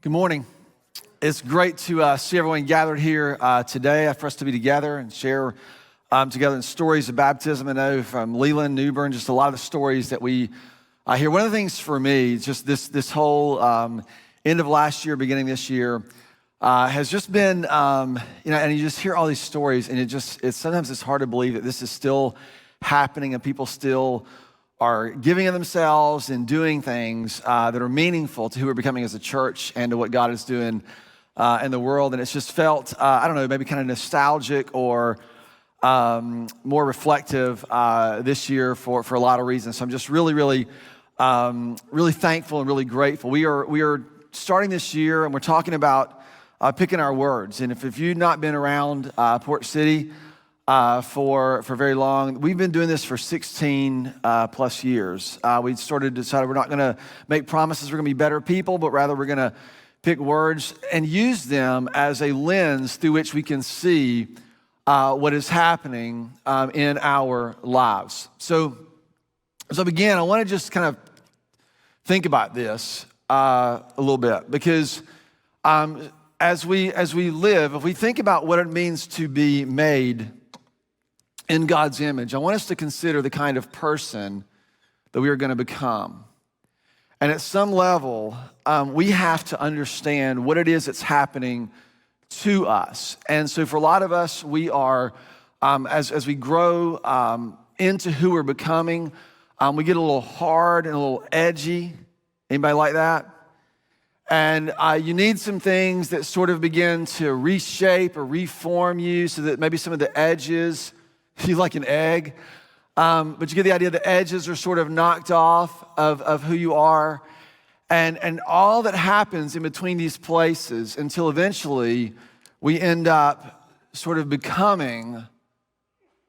Good morning. It's great to see everyone gathered here today for us to be together and share together in stories of baptism. I know from Leland, Newbern, just a lot of the stories that we hear. One of the things for me, just this whole end of last year, beginning this year, has just been, and you just hear all these stories, and sometimes it's hard to believe that this is still happening and people still are giving of themselves and doing things that are meaningful to who we're becoming as a church and to what God is doing in the world. And it's just felt, maybe kind of nostalgic or more reflective this year for a lot of reasons. So I'm just really thankful and really grateful. We are starting this year, and we're talking about picking our words. And if you've not been around Port City for very long, we've been doing this for 16 plus years. We decided we're not going to make promises we're going to be better people, but rather we're going to pick words and use them as a lens through which we can see what is happening in our lives. So as I begin, I want to just kind of think about this a little bit, because as we live, if we think about what it means to be made in God's image, I want us to consider the kind of person that we are going to become. And at some level, we have to understand what it is that's happening to us. And so for a lot of us, we are, as we grow into who we're becoming, we get a little hard and a little edgy. Anybody like that? And you need some things that sort of begin to reshape or reform you so that maybe some of the edges, you like an egg, but you get the idea the edges are sort of knocked off of who you are. And all that happens in between these places until eventually we end up sort of becoming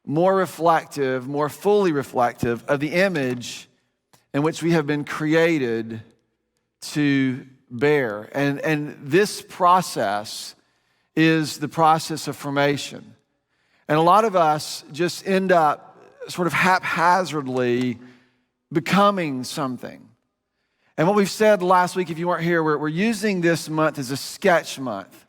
more reflective, more fully reflective of the image in which we have been created to bear. And this process is the process of formation. And a lot of us just end up sort of haphazardly becoming something. And what we've said last week, if you weren't here, we're using this month as a sketch month,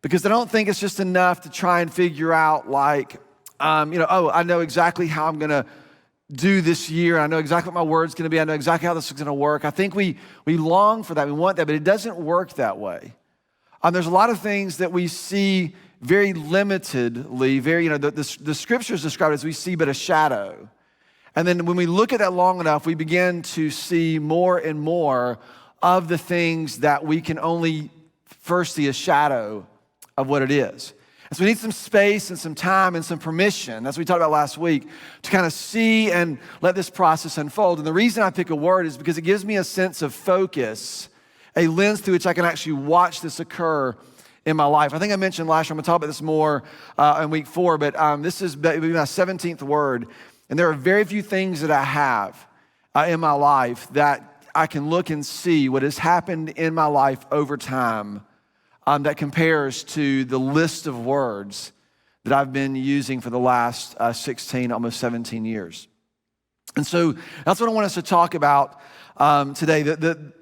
because I don't think it's just enough to try and figure out I know exactly how I'm going to do this year. I know exactly what my word's going to be. I know exactly how this is going to work. I think we long for that. We want that, but it doesn't work that way. There's a lot of things that we see very limitedly, the scriptures describe it as we see but a shadow. And then when we look at that long enough, we begin to see more and more of the things that we can only first see a shadow of what it is. And so we need some space and some time and some permission, that's what we talked about last week, to kind of see and let this process unfold. And the reason I pick a word is because it gives me a sense of focus, a lens through which I can actually watch this occur in my life. I think I mentioned last year, I'm going to talk about this more in week 4, but this is my 17th word. And there are very few things that I have in my life that I can look and see what has happened in my life over time that compares to the list of words that I've been using for the last 16, almost 17 years. And so that's what I want us to talk about today.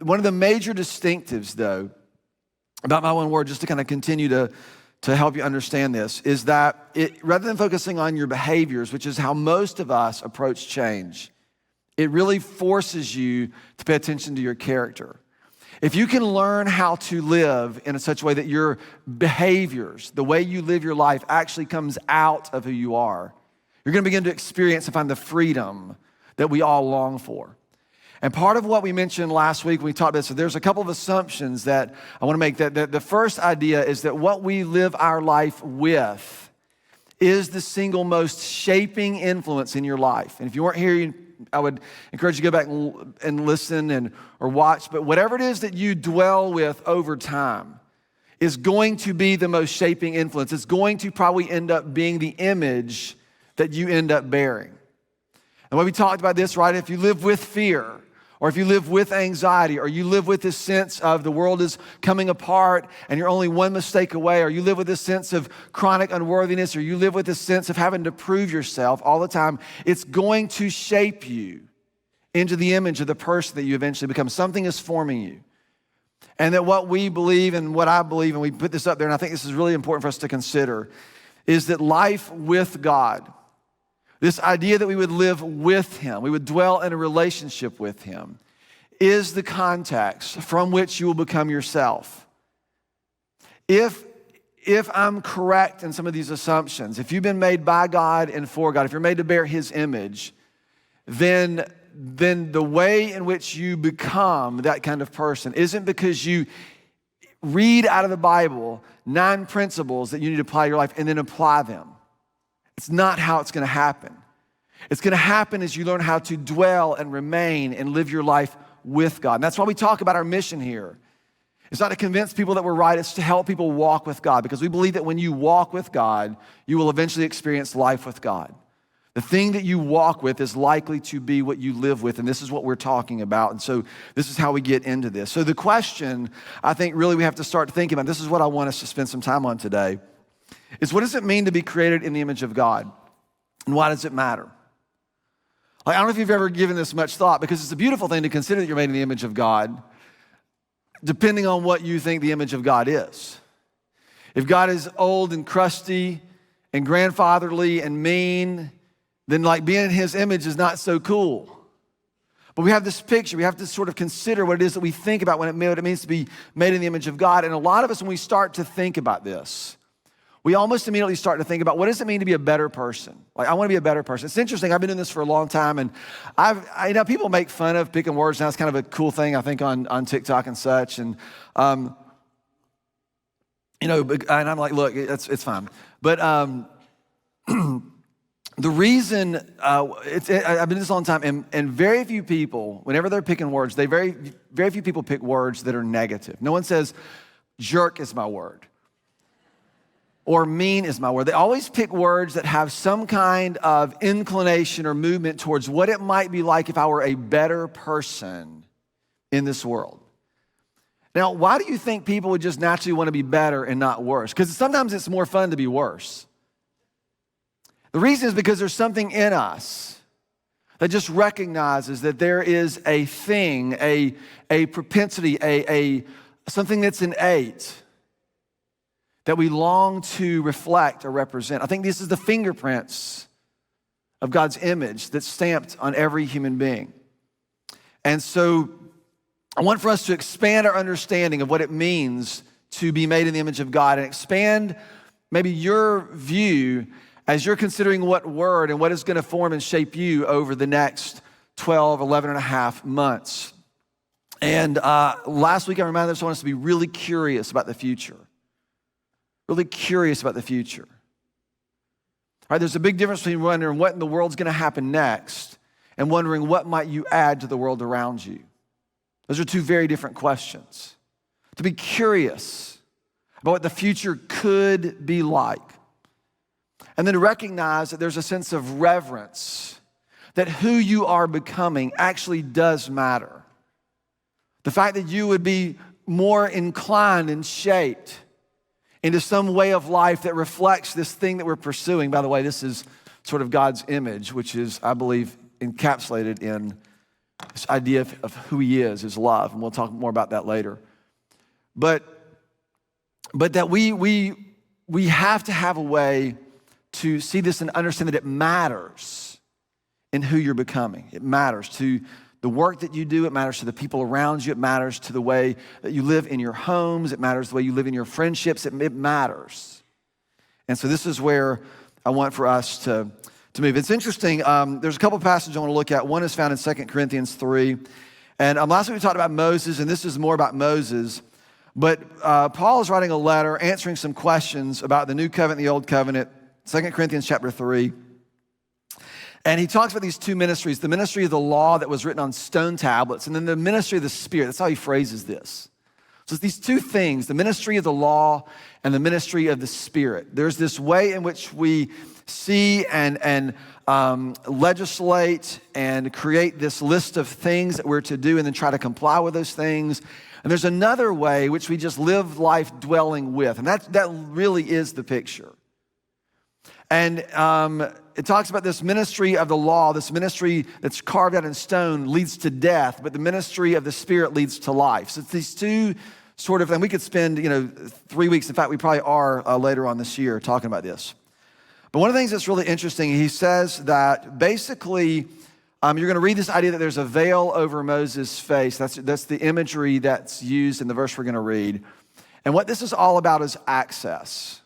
One of the major distinctives, though, about my one word, just to kind of continue to help you understand this, is that rather than focusing on your behaviors, which is how most of us approach change, it really forces you to pay attention to your character. If you can learn how to live in such a way that your behaviors, the way you live your life, actually comes out of who you are, you're going to begin to experience and find the freedom that we all long for. And part of what we mentioned last week when we talked about this, so there's a couple of assumptions that I want to make. That the first idea is that what we live our life with is the single most shaping influence in your life. And if you weren't here, I would encourage you to go back and listen or watch. But whatever it is that you dwell with over time is going to be the most shaping influence. It's going to probably end up being the image that you end up bearing. And when we talked about this, right, if you live with fear, or if you live with anxiety, or you live with this sense of the world is coming apart and you're only one mistake away, or you live with this sense of chronic unworthiness, or you live with this sense of having to prove yourself all the time, it's going to shape you into the image of the person that you eventually become. Something is forming you. And that what we believe and what I believe, and we put this up there, and I think this is really important for us to consider, is that life with God, this idea that we would live with him, we would dwell in a relationship with him, is the context from which you will become yourself. If I'm correct in some of these assumptions, if you've been made by God and for God, if you're made to bear his image, then the way in which you become that kind of person isn't because you read out of the Bible 9 principles that you need to apply to your life and then apply them. It's not how it's going to happen. It's going to happen as you learn how to dwell and remain and live your life with God. And that's why we talk about our mission here. It's not to convince people that we're right, it's to help people walk with God, because we believe that when you walk with God, you will eventually experience life with God. The thing that you walk with is likely to be what you live with, and this is what we're talking about. And so this is how we get into this. So the question I think really we have to start thinking about, this is what I want us to spend some time on today, is what does it mean to be created in the image of God? And why does it matter? Like, I don't know if you've ever given this much thought, because it's a beautiful thing to consider that you're made in the image of God, depending on what you think the image of God is. If God is old and crusty and grandfatherly and mean, then like being in his image is not so cool. But we have this picture. We have to sort of consider what it is that we think about what it means to be made in the image of God. And a lot of us, when we start to think about this, we almost immediately start to think about, what does it mean to be a better person? Like, I want to be a better person. It's interesting. I've been doing this for a long time, and I know people make fun of picking words now. It's kind of a cool thing, I think, on TikTok and such. And and I'm like, look, it's fine. But the reason, I've been doing this a long time, and very few people, whenever they're picking words, very few people pick words that are negative. No one says, jerk is my word, or mean is my word. They always pick words that have some kind of inclination or movement towards what it might be like if I were a better person in this world. Now, why do you think people would just naturally want to be better and not worse? Because sometimes it's more fun to be worse. The reason is because there's something in us that just recognizes that there is a thing, a propensity, something that's innate that we long to reflect or represent. I think this is the fingerprints of God's image that's stamped on every human being. And so I want for us to expand our understanding of what it means to be made in the image of God, and expand maybe your view as you're considering what word and what is going to form and shape you over the next 12, 11 and a half months. And last week I reminded us I want us to be really curious about the future. Really curious about the future. All right, there's a big difference between wondering what in the world's going to happen next and wondering what might you add to the world around you. Those are two very different questions. To be curious about what the future could be like, and then to recognize that there's a sense of reverence, that who you are becoming actually does matter. The fact that you would be more inclined and shaped into some way of life that reflects this thing that we're pursuing. By the way, this is sort of God's image, which is, I believe, encapsulated in this idea of who he is, his love, and we'll talk more about that later. But that we have to have a way to see this and understand that it matters in who you're becoming. It matters to the work that you do. It matters to the people around you. It matters to the way that you live in your homes. It matters the way you live in your friendships. It matters. And so this is where I want for us to move. It's interesting. There's a couple of passages I want to look at. One is found in 2 Corinthians 3. And last week we talked about Moses, and this is more about Moses. But Paul is writing a letter answering some questions about the New Covenant and the Old Covenant, 2 Corinthians chapter 3. And he talks about these two ministries, the ministry of the law that was written on stone tablets, and then the ministry of the Spirit. That's how he phrases this. So it's these two things, the ministry of the law and the ministry of the Spirit. There's this way in which we see and legislate and create this list of things that we're to do and then try to comply with those things. And there's another way which we just live life dwelling with. And that really is the picture. And it talks about this ministry of the law, this ministry that's carved out in stone leads to death, but the ministry of the Spirit leads to life. So it's these two sort of, and we could spend 3 weeks, in fact, we probably are later on this year talking about this. But one of the things that's really interesting, he says that basically, you're going to read this idea that there's a veil over Moses' face. That's the imagery that's used in the verse we're going to read. And what this is all about is access.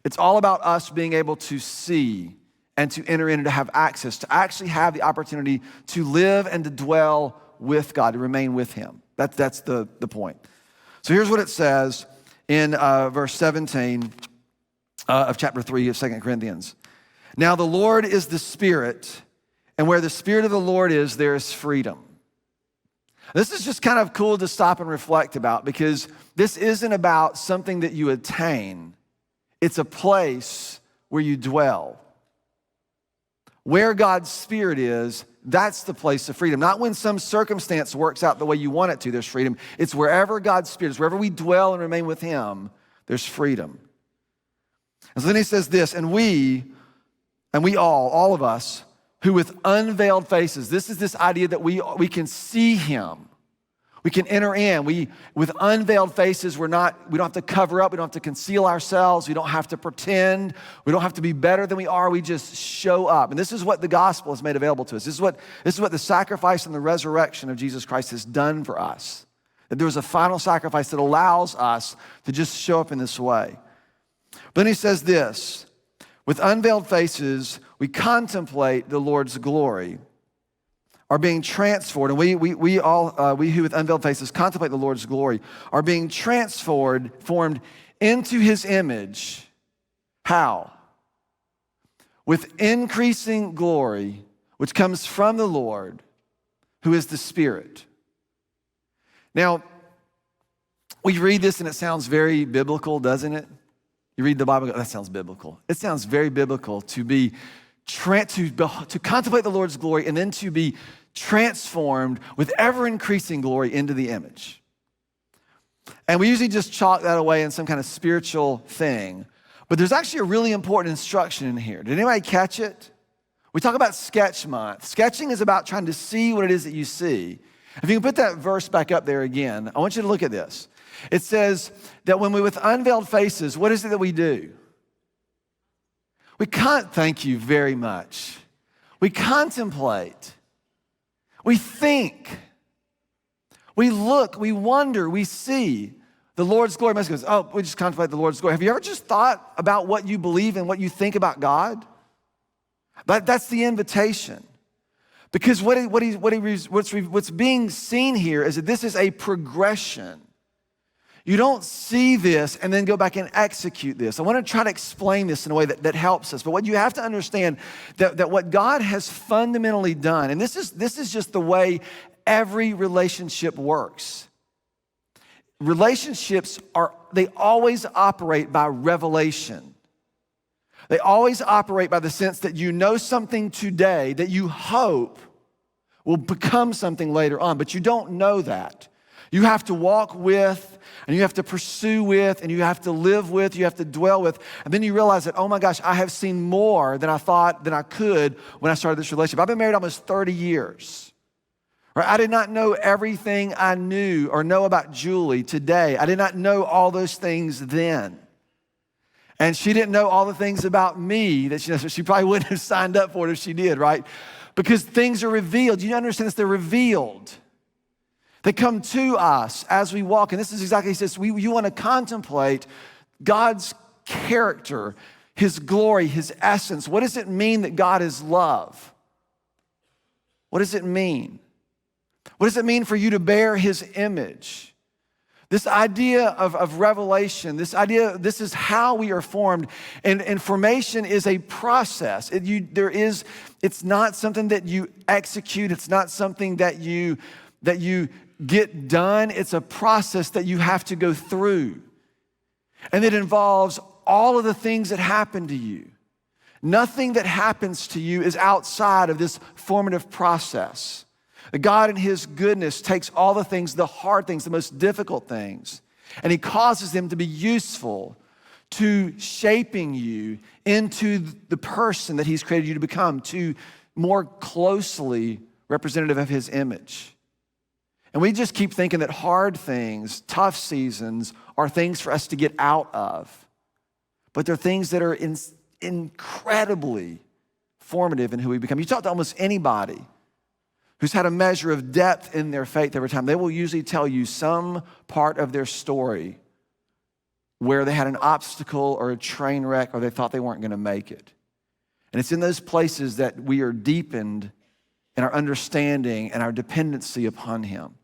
It's all about us being able to see and to enter in and to have access, to actually have the opportunity to live and to dwell with God, to remain with him. That's the point. So here's what it says in verse 17 of chapter 3 of 2 Corinthians. Now the Lord is the Spirit, and where the Spirit of the Lord is, there is freedom. This is just kind of cool to stop and reflect about, because this isn't about something that you attain. It's a place where you dwell. Where God's Spirit is, that's the place of freedom. Not when some circumstance works out the way you want it to, there's freedom. It's wherever God's Spirit is, wherever we dwell and remain with him, there's freedom. And so then he says this, and we all of us, who with unveiled faces, this is this idea that we can see him. We can enter in. With unveiled faces, we don't have to cover up. We don't have to conceal ourselves. We don't have to pretend. We don't have to be better than we are. We just show up. And this is what the gospel has made available to us. This is what the sacrifice and the resurrection of Jesus Christ has done for us. That there was a final sacrifice that allows us to just show up in this way. But then he says this, with unveiled faces, we contemplate the Lord's glory, are being transformed, and we who with unveiled faces contemplate the Lord's glory, are being formed into his image. How? With increasing glory, which comes from the Lord, who is the Spirit. Now, we read this and it sounds very biblical, doesn't it? You read the Bible, that sounds biblical. It sounds very biblical to contemplate the Lord's glory and then to be transformed with ever-increasing glory into the image. And we usually just chalk that away in some kind of spiritual thing. But there's actually a really important instruction in here. Did anybody catch it? We talk about sketch month. Sketching is about trying to see what it is that you see. If you can put that verse back up there again, I want you to look at this. It says that when we with unveiled faces, what is it that we do? We can't, thank you very much. We contemplate. We think. We look, we wonder, we see the Lord's glory. Goes, oh, we just contemplate the Lord's glory. Have you ever just thought about what you believe and what you think about God? That's the invitation. Because what's being seen here is that this is a progression. You don't see this and then go back and execute this. I want to try to explain this in a way that helps us. But what you have to understand that what God has fundamentally done, and this is just the way every relationship works. Relationships they always operate by revelation. They always operate by the sense that you know something today that you hope will become something later on, but you don't know that. You have to walk with, and you have to pursue with, and you have to live with, you have to dwell with, and then you realize that, oh my gosh, I have seen more than I thought than I could when I started this relationship. I've been married almost 30 years. Right? I did not know everything I knew or know about Julie today. I did not know all those things then. And she didn't know all the things about me that she probably wouldn't have signed up for it if she did, right? Because things are revealed. You understand this? They're revealed. They come to us as we walk. And this is exactly, he says, you want to contemplate God's character, his glory, his essence. What does it mean that God is love? What does it mean? What does it mean for you to bear his image? This idea of revelation, this is how we are formed. And formation is a process. It's not something that you execute. It's not something that you get done. It's a process that you have to go through. And it involves all of the things that happen to you. Nothing that happens to you is outside of this formative process. God in his goodness takes all the things, the hard things, the most difficult things, and he causes them to be useful to shaping you into the person that he's created you to become, to more closely representative of his image. And we just keep thinking that hard things, tough seasons, are things for us to get out of. But they're things that are incredibly formative in who we become. You talk to almost anybody who's had a measure of depth in their faith over time, they will usually tell you some part of their story where they had an obstacle or a train wreck or they thought they weren't going to make it. And it's in those places that we are deepened in our understanding and our dependency upon him.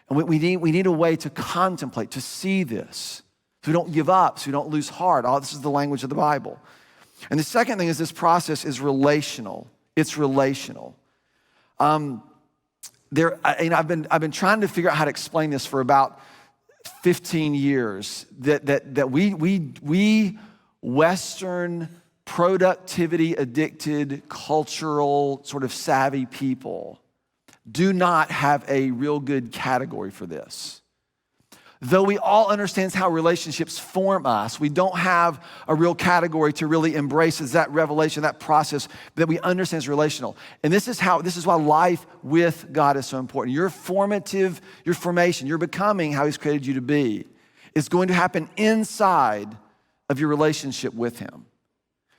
And we need a way to contemplate, to see this, so we don't give up, so we don't lose heart. All this is the language of the Bible. And the second thing is this process is relational. It's relational. I've been trying to figure out how to explain this for about 15 years. That we Western productivity addicted, cultural sort of savvy people do not have a real good category for this. Though we all understand how relationships form us, we don't have a real category to really embrace as that revelation, that process that we understand is relational. And this is why life with God is so important. Your formation, your becoming how he's created you to be is going to happen inside of your relationship with him.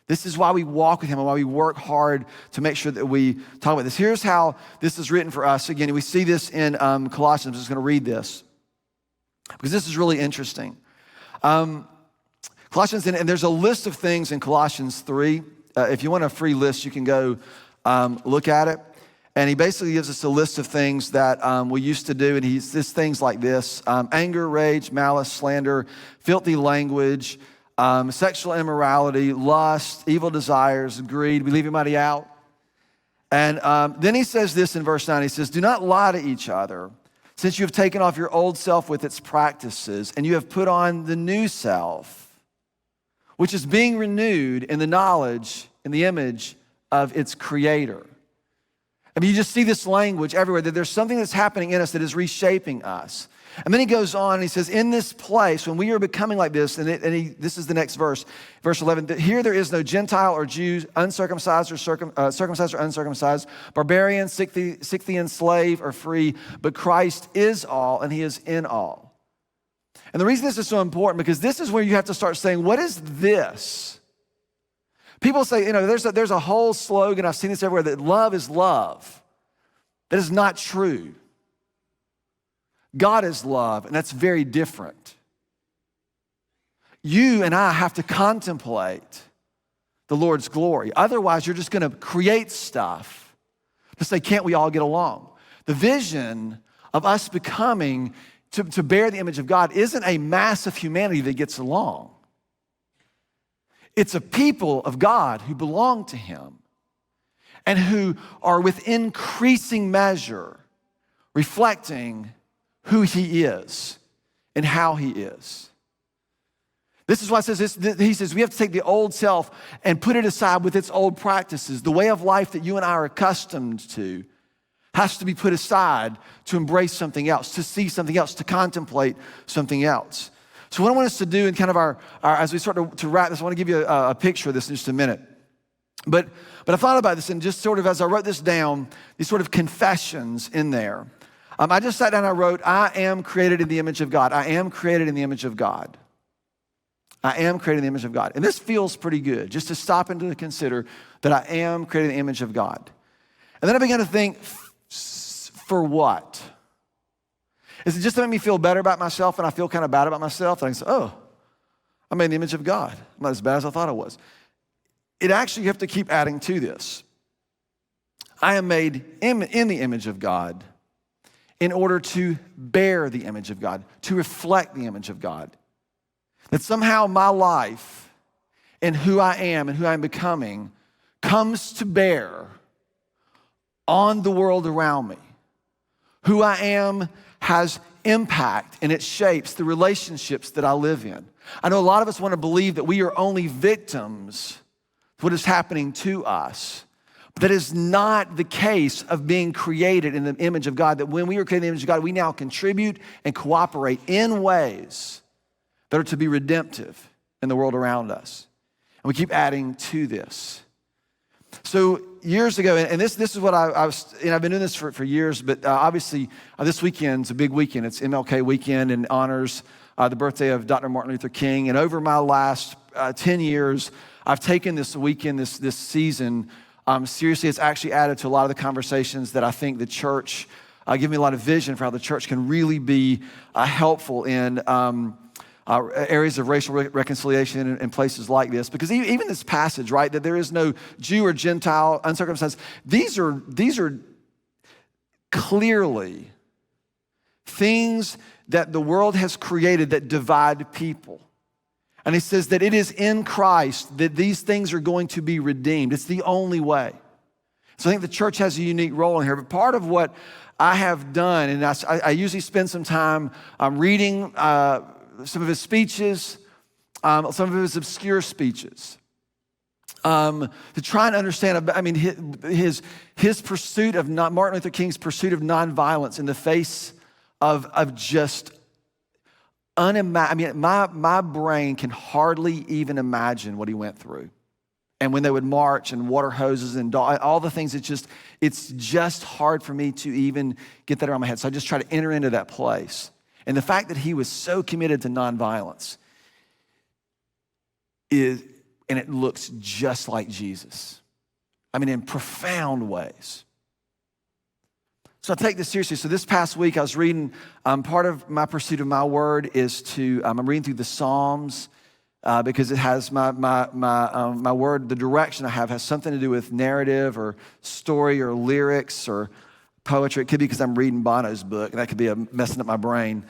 This is why we walk with him and why we work hard to make sure that we talk about this. Here's how this is written for us. Again, we see this in Colossians. I'm just going to read this, because this is really interesting. Colossians, and there's a list of things in Colossians 3. If you want a free list, you can go look at it. And he basically gives us a list of things that we used to do. And he says things like this: anger, rage, malice, slander, filthy language, sexual immorality, lust, evil desires, greed. We leave anybody out? And then he says this in verse 9. He says, do not lie to each other, since you have taken off your old self with its practices, and you have put on the new self, which is being renewed in the knowledge, in the image of its creator. I mean, you just see this language everywhere, that there's something that's happening in us that is reshaping us. And then he goes on and he says, in this place, when we are becoming like this, this is the next verse, verse 11, that here there is no Gentile or Jew, uncircumcised or circumcised or uncircumcised, barbarian, Scythian, slave or free, but Christ is all and he is in all. And the reason this is so important, because this is where you have to start saying, what is this? People say, there's a whole slogan, I've seen this everywhere, that love is love. That is not true. God is love, and that's very different. You and I have to contemplate the Lord's glory. Otherwise, you're just going to create stuff to say, can't we all get along? The vision of us becoming to bear the image of God isn't a mass of humanity that gets along. It's a people of God who belong to him and who are with increasing measure reflecting who he is and how he is. This is why it says this. He says we have to take the old self and put it aside with its old practices. The way of life that you and I are accustomed to has to be put aside to embrace something else, to see something else, to contemplate something else. So what I want us to do in kind of our as we start to wrap this, I want to give you a picture of this in just a minute. But I thought about this, and just sort of as I wrote this down, these sort of confessions in there. I just sat down and I wrote, I am created in the image of God. I am created in the image of God. I am created in the image of God. And this feels pretty good, just to stop and to consider that I am created in the image of God. And then I began to think, for what? Is it just to make me feel better about myself and I feel kind of bad about myself? And I say, oh, I'm made in the image of God. I'm not as bad as I thought I was. It actually, you have to keep adding to this. I am made in the image of God in order to bear the image of God, to reflect the image of God. That somehow my life and who I am and who I'm becoming comes to bear on the world around me. Who I am has impact and it shapes the relationships that I live in. I know a lot of us want to believe that we are only victims of what is happening to us. But that is not the case of being created in the image of God, that when we are created in the image of God, we now contribute and cooperate in ways that are to be redemptive in the world around us. And we keep adding to this. So years ago, and this is what I was, I've been doing this for years, but obviously this weekend's a big weekend. It's MLK weekend and honors the birthday of Dr. Martin Luther King. And over my last 10 years, I've taken this weekend, this season, seriously. It's actually added to a lot of the conversations that I think the church, give me a lot of vision for how the church can really be helpful in areas of racial reconciliation in places like this. Because even this passage, right, that there is no Jew or Gentile, uncircumcised, these are clearly things that the world has created that divide people. And he says that it is in Christ that these things are going to be redeemed. It's the only way. So I think the church has a unique role in here. But part of what I have done, and I usually spend some time reading some of his speeches, some of his obscure speeches, to try and understand, I mean, his pursuit of, Martin Luther King's pursuit of nonviolence in the face of just my brain can hardly even imagine what he went through. And when they would march and water hoses and all the things, it's just hard for me to even get that around my head. So I just try to enter into that place. And the fact that he was so committed to nonviolence and it looks just like Jesus. I mean, in profound ways. So I take this seriously. So this past week I was reading, part of my pursuit of my word is I'm reading through the Psalms because it has my word, the direction I have has something to do with narrative or story or lyrics or poetry. It could be because I'm reading Bono's book, and that could be messing up my brain.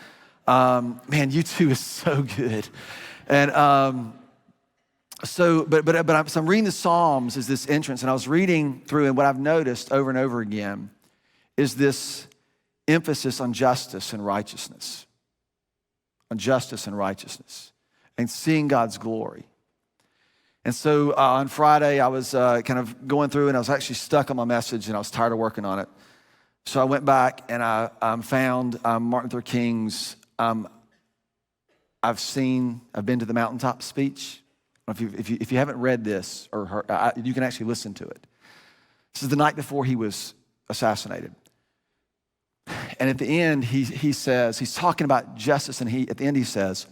Man, U2 is so good. And so I'm reading the Psalms as this entrance, and I was reading through, and what I've noticed over and over again is this emphasis on justice and righteousness. On justice and righteousness. And seeing God's glory. And so on Friday, I was kind of going through, and I was actually stuck on my message, and I was tired of working on it. So I went back and I found Martin Luther King's, I've been to the mountaintop speech. If you haven't read this or heard, you can actually listen to it. This is the night before he was assassinated. And at the end, he says, he's talking about justice, and at the end he says,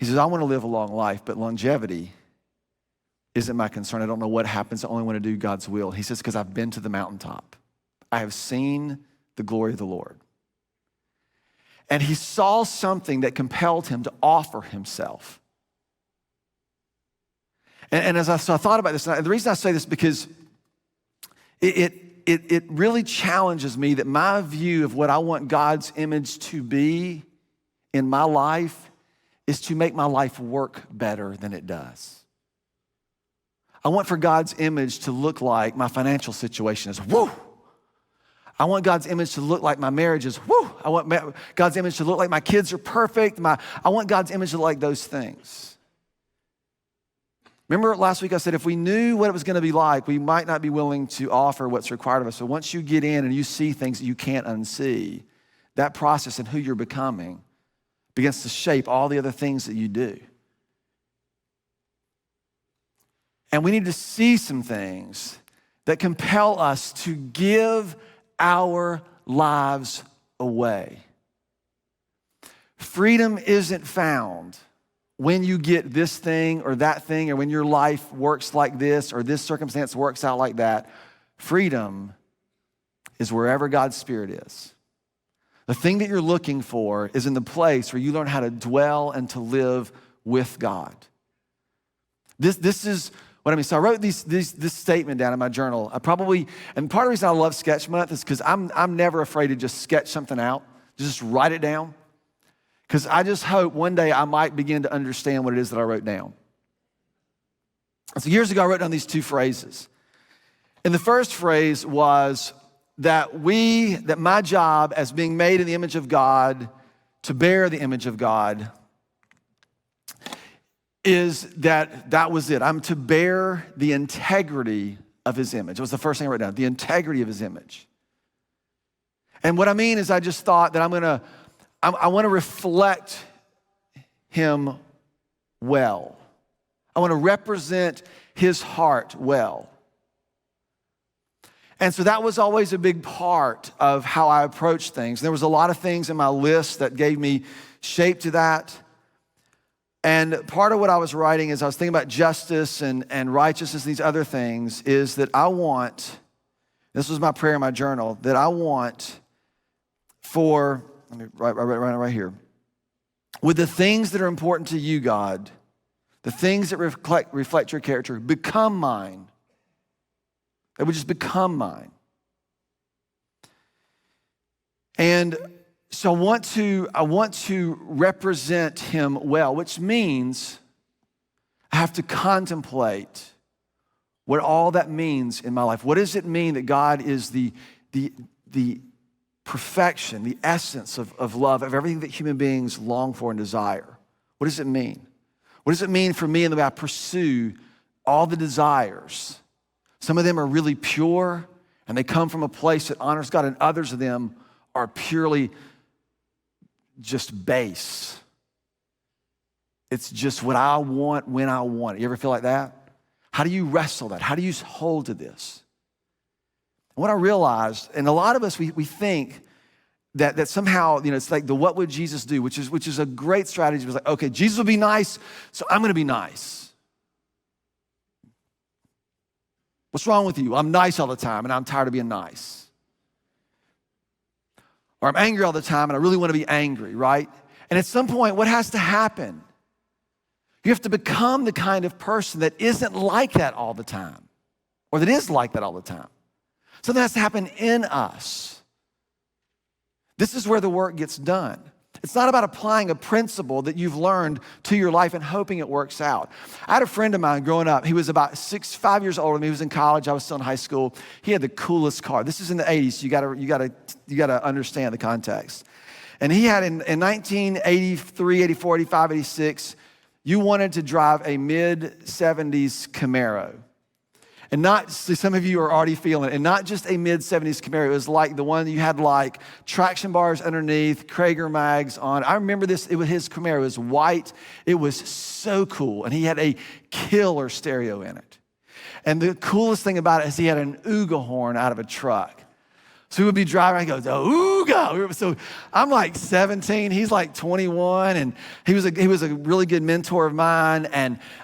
I want to live a long life, but longevity isn't my concern. I don't know what happens. I only want to do God's will. He says, because I've been to the mountaintop. I have seen the glory of the Lord. And he saw something that compelled him to offer himself. And as I thought about this, and the reason I say this because it really challenges me that my view of what I want God's image to be in my life is to make my life work better than it does. I want for God's image to look like my financial situation is woo. I want God's image to look like my marriage is woo. I want God's image to look like my kids are perfect. I want God's image to look like those things. Remember last week I said if we knew what it was going to be like, we might not be willing to offer what's required of us. So once you get in and you see things that you can't unsee, that process and who you're becoming begins to shape all the other things that you do. And we need to see some things that compel us to give our lives away. Freedom isn't found when you get this thing or that thing, or when your life works like this or this circumstance works out like that. Freedom is wherever God's Spirit is. The thing that you're looking for is in the place where you learn how to dwell and to live with God. This is what I mean. So I wrote this statement down in my journal. And part of the reason I love Sketch Month is because I'm never afraid to just sketch something out, just write it down. Because I just hope one day I might begin to understand what it is that I wrote down. So years ago, I wrote down these two phrases. And the first phrase was that my job as being made in the image of God, to bear the image of God, is that was it. I'm to bear the integrity of his image. It was the first thing I wrote down, the integrity of his image. And what I mean is I just thought that I want to reflect him well. I want to represent his heart well. And so that was always a big part of how I approached things. There was a lot of things in my list that gave me shape to that. And part of what I was writing as I was thinking about justice and righteousness and these other things is that I want, this was my prayer in my journal, that I want for, let me write right here. With the things that are important to you, God, the things that reflect your character, become mine. It would just become mine. And so I want to represent him well, which means I have to contemplate what all that means in my life. What does it mean that God is the perfection, the essence of love, of everything that human beings long for and desire? What does it mean? What does it mean for me in the way I pursue all the desires? Some of them are really pure, and they come from a place that honors God, and others of them are purely just base. It's just what I want when I want it. You ever feel like that? How do you wrestle that? How do you hold to this? And what I realized, and a lot of us, we think that somehow, it's like the what would Jesus do, which is a great strategy. It was like, okay, Jesus will be nice, so I'm gonna be nice. What's wrong with you? I'm nice all the time, and I'm tired of being nice. Or I'm angry all the time, and I really want to be angry, right? And at some point, what has to happen? You have to become the kind of person that isn't like that all the time, or that is like that all the time. Something has to happen in us. This is where the work gets done. It's not about applying a principle that you've learned to your life and hoping it works out. I had a friend of mine growing up. He was about 5 years older than me. He was in college. I was still in high school. He had the coolest car. This is in the 80s, so you gotta understand the context. And he had in 1983, 84, 85, 86, you wanted to drive a mid-70s Camaro. And not, some of you are already feeling it, and not just a mid-70s Camaro. It was like the one that you had like traction bars underneath, Krager mags on. I remember this, it was his Camaro. It was white. It was so cool. And he had a killer stereo in it. And the coolest thing about it is he had an ooga horn out of a truck. So we would be driving, I go, ooga. So I'm like 17, he's like 21, and he was a really good mentor of mine.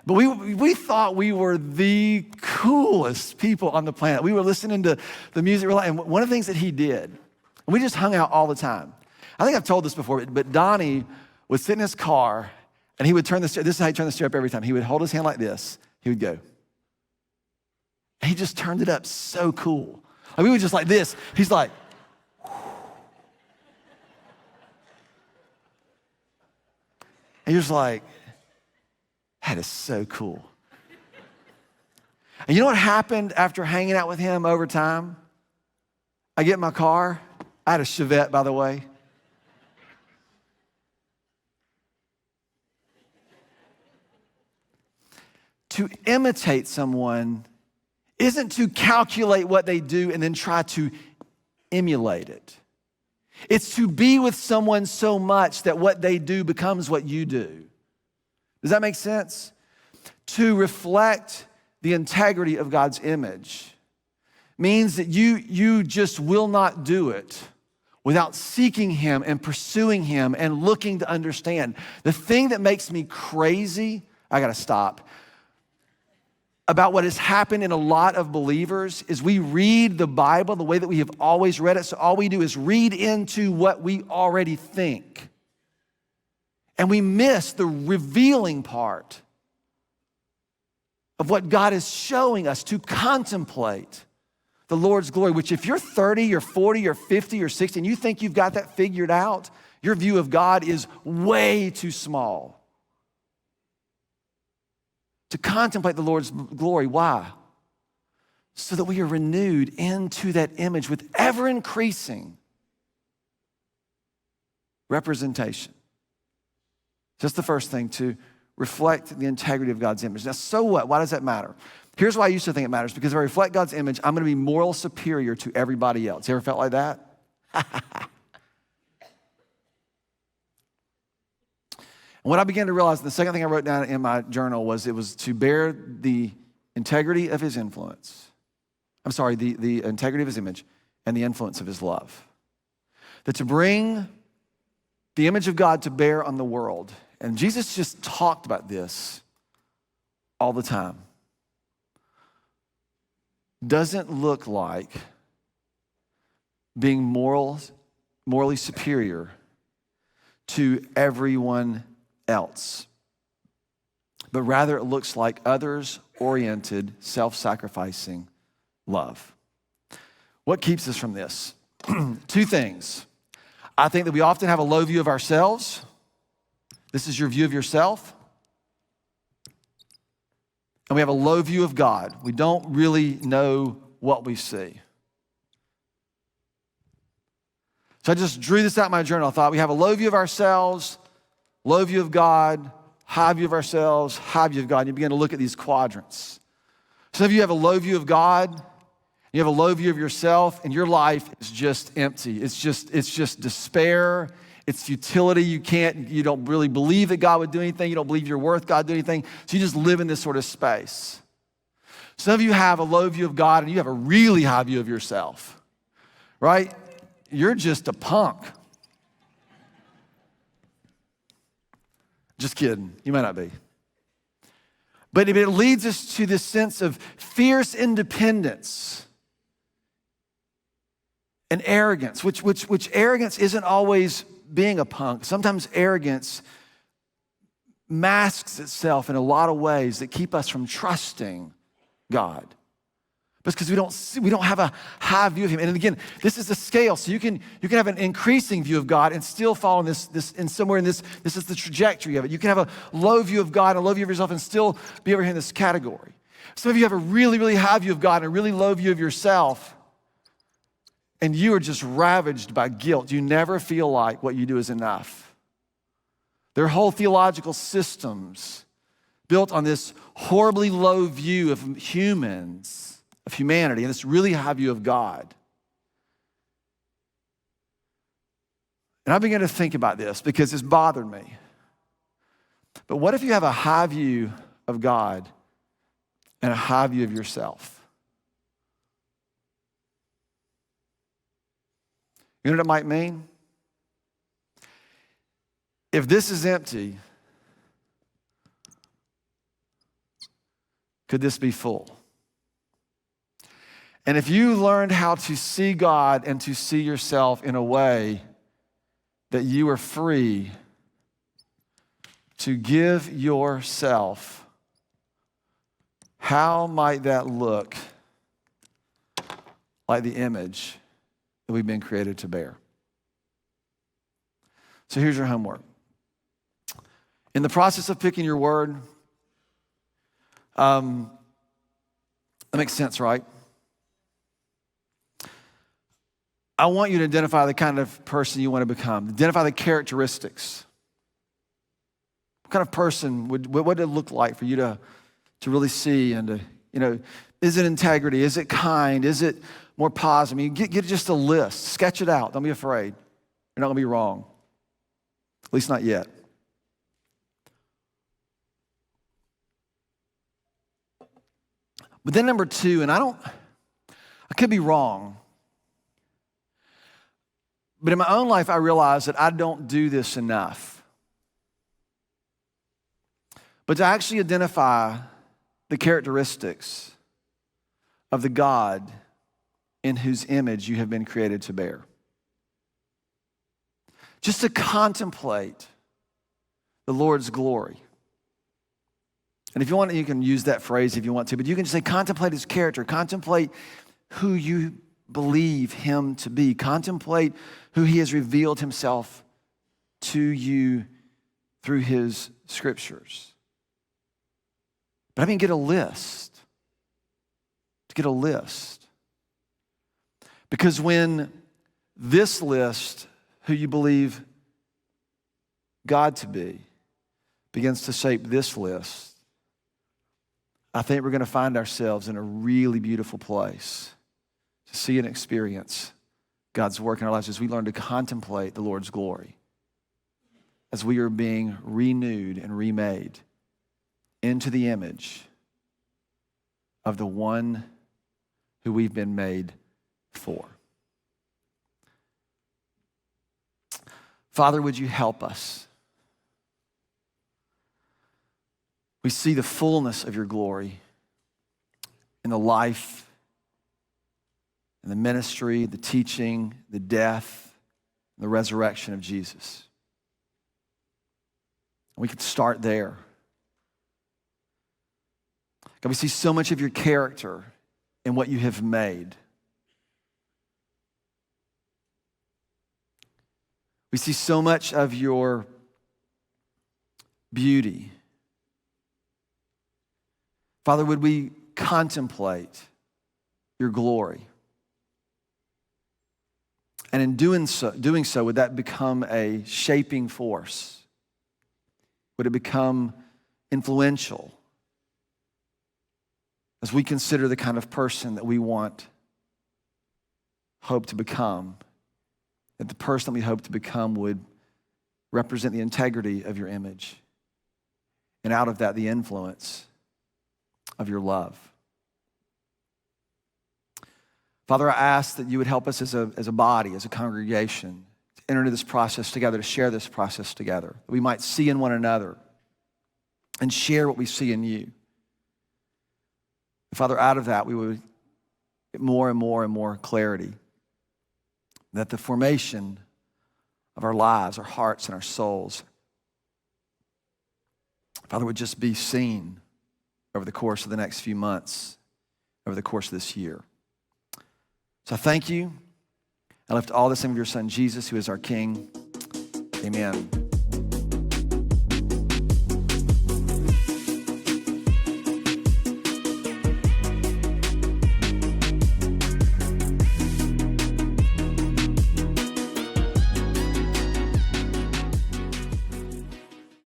But we thought we were the coolest people on the planet. We were listening to the music, and one of the things that he did, we just hung out all the time. I think I've told this before, but Donnie would sit in his car, and he would turn the steer. This is how he turned the steer up every time. He would hold his hand like this. He would go. And he just turned it up so cool. Like we were just like this. He's like, and you're just like, that is so cool. And you know what happened after hanging out with him over time? I get in my car. I had a Chevette, by the way. To imitate someone isn't to calculate what they do and then try to emulate it. It's to be with someone so much that what they do becomes what you do. Does that make sense? To reflect the integrity of God's image means that you just will not do it without seeking him and pursuing him and looking to understand. The thing that makes me crazy, I gotta stop, about what has happened in a lot of believers is we read the Bible the way that we have always read it. So all we do is read into what we already think. And we miss the revealing part of what God is showing us to contemplate the Lord's glory, which if you're 30 or 40 or 50 or 60 and you think you've got that figured out, your view of God is way too small. To contemplate the Lord's glory. Why? So that we are renewed into that image with ever-increasing representation. Just the first thing, to reflect the integrity of God's image. Now, so what? Why does that matter? Here's why I used to think it matters. Because if I reflect God's image, I'm going to be moral superior to everybody else. You ever felt like that? And what I began to realize, the second thing I wrote down in my journal was it was to bear the integrity of his influence. I'm sorry, the integrity of his image and the influence of his love. That to bring the image of God to bear on the world. And Jesus just talked about this all the time. Doesn't look like being morally superior to everyone else, but rather it looks like others-oriented, self-sacrificing love. What keeps us from this? Two things. I think that we often have a low view of ourselves. This is your view of yourself. And we have a low view of God. We don't really know what we see. So I just drew this out in my journal. I thought we have a low view of ourselves, low view of God, high view of ourselves, high view of God. And you begin to look at these quadrants. Some of you have a low view of God, you have a low view of yourself, and your life is just empty. It's just despair. It's futility. You don't really believe that God would do anything. You don't believe you're worth God do anything. So you just live in this sort of space. Some of you have a low view of God and you have a really high view of yourself, right? You're just a punk. Just kidding. You might not be. But it leads us to this sense of fierce independence and arrogance, which arrogance isn't always being a punk. Sometimes arrogance masks itself in a lot of ways that keep us from trusting God. Because we don't have a high view of him. And again, this is a scale. So you can have an increasing view of God and still fall in this and somewhere in this is the trajectory of it. You can have a low view of God and a low view of yourself and still be over here in this category. Some of you have a really, really high view of God and a really low view of yourself. And you are just ravaged by guilt. You never feel like what you do is enough. There are whole theological systems built on this horribly low view of humans, of humanity, and this really high view of God. And I began to think about this because it's bothered me. But what if you have a high view of God and a high view of yourself? You know what it might mean? If this is empty, could this be full? And if you learned how to see God and to see yourself in a way that you are free to give yourself, how might that look like the image that we've been created to bear? So here's your homework. In the process of picking your word, that makes sense, right? I want you to identify the kind of person you want to become. Identify the characteristics. What kind of person what would it look like for you to really see and to, is it integrity? Is it kind? Is it more positive? I mean, get just a list. Sketch it out. Don't be afraid. You're not going to be wrong. At least not yet. But then number two, and I could be wrong, but in my own life, I realize that I don't do this enough. But to actually identify the characteristics of the God in whose image you have been created to bear. Just to contemplate the Lord's glory. And if you want, you can use that phrase if you want to, but you can just say contemplate his character, contemplate who you believe him to be, contemplate who he has revealed himself to you through his scriptures. But I mean, get a list. To get a list. Because when this list, who you believe God to be, begins to shape this list, I think we're going to find ourselves in a really beautiful place to see and experience God's work in our lives as we learn to contemplate the Lord's glory. as we are being renewed and remade into the image of the one who we've been made for. Father, would you help us? We see the fullness of your glory in the life, in the ministry, the teaching, the death, and the resurrection of Jesus. We could start there. God, we see so much of your character in what you have made. We see so much of your beauty. Father, would we contemplate your glory? And in doing so, would that become a shaping force? Would it become influential as we consider the kind of person that we hope to become? That the person that we hope to become would represent the integrity of your image, and out of that, the influence of your love. Father, I ask that you would help us as a body, as a congregation, to enter into this process together, to share this process together, that we might see in one another and share what we see in you. Father, out of that, we would get more and more and more clarity that the formation of our lives, our hearts, and our souls, Father, would just be seen over the course of the next few months, over the course of this year. So I thank you. I lift all this in of your Son, Jesus, who is our King. Amen.